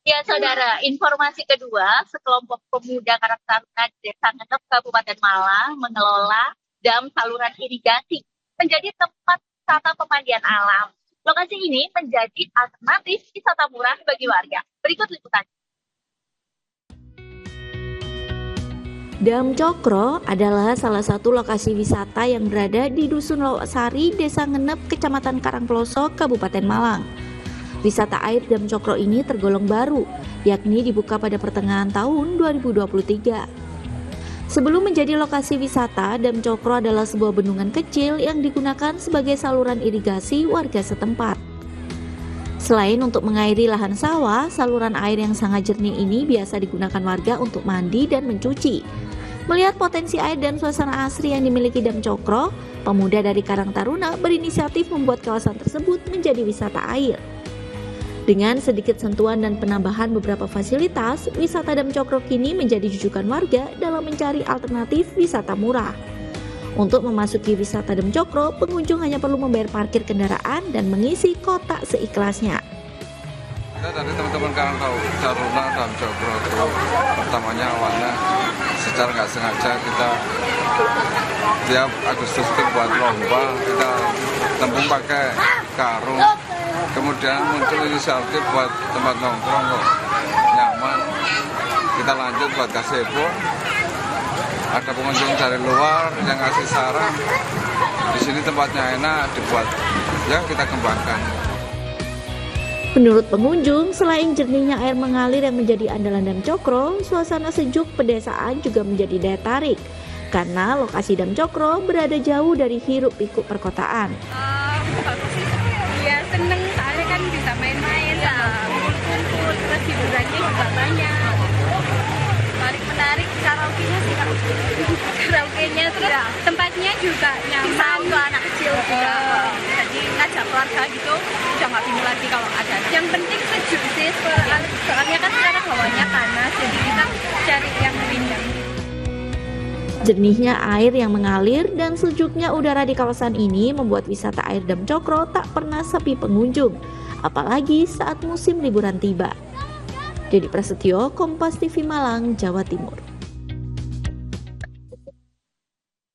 Ya, Saudara, informasi kedua, sekelompok pemuda Karang Taruna di Desa Ngenep, Kabupaten Malang mengelola dam saluran irigasi menjadi tempat wisata pemandian alam. Lokasi ini menjadi alternatif wisata murah bagi warga. Berikut liputannya. Dam Cokro adalah salah satu lokasi wisata yang berada di Dusun Lowosari, Desa Ngenep, Kecamatan Karangploso, Kabupaten Malang. Wisata air Dam Cokro ini tergolong baru, yakni dibuka pada pertengahan tahun 2023. Sebelum menjadi lokasi wisata, Dam Cokro adalah sebuah bendungan kecil yang digunakan sebagai saluran irigasi warga setempat. Selain untuk mengairi lahan sawah, saluran air yang sangat jernih ini biasa digunakan warga untuk mandi dan mencuci. Melihat potensi air dan suasana asri yang dimiliki Dam Cokro, pemuda dari Karang Taruna berinisiatif membuat kawasan tersebut menjadi wisata air. Dengan sedikit sentuhan dan penambahan beberapa fasilitas, wisata Dam Cokro kini menjadi jujukan warga dalam mencari alternatif wisata murah. Untuk memasuki wisata Dam Cokro, pengunjung hanya perlu membayar parkir kendaraan dan mengisi kotak seikhlasnya. Kita dari teman-teman Karang Taruna Dam Cokro itu pertamanya awalnya secara nggak sengaja kita tiap Agustus itu buat lomba, kita tembung pakai karung. Kemudian muncul inisiatif buat tempat nongkrong kok nyaman, kita lanjut buat gazebo. Ada pengunjung dari luar yang ngasih saran, di sini tempatnya enak, dibuat, ya kita kembangkan. Menurut pengunjung, selain jernihnya air mengalir yang menjadi andalan Dam Cokro, suasana sejuk pedesaan juga menjadi daya tarik karena lokasi Dam Cokro berada jauh dari hiruk-pikuk perkotaan. Ya seneng, soalnya kan bisa main-main, kumpul-kumpul, terus hiburannya juga banyak. Menarik karaoke-nya sih, karaoke-nya terus ya. Tempatnya juga nyaman untuk anak kecil juga. Jadi ngajak keluarga gitu udah nggak bingung lagi kalau ada. Yang penting sejuk sih, soalnya kan sekarang hawanya panas, jadi kita cari yang rindang. Jernihnya air yang mengalir dan sejuknya udara di kawasan ini membuat wisata air Dam Cokro tak pernah sepi pengunjung, apalagi saat musim liburan tiba. Dedy Prasetyo, Kompas TV Malang, Jawa Timur.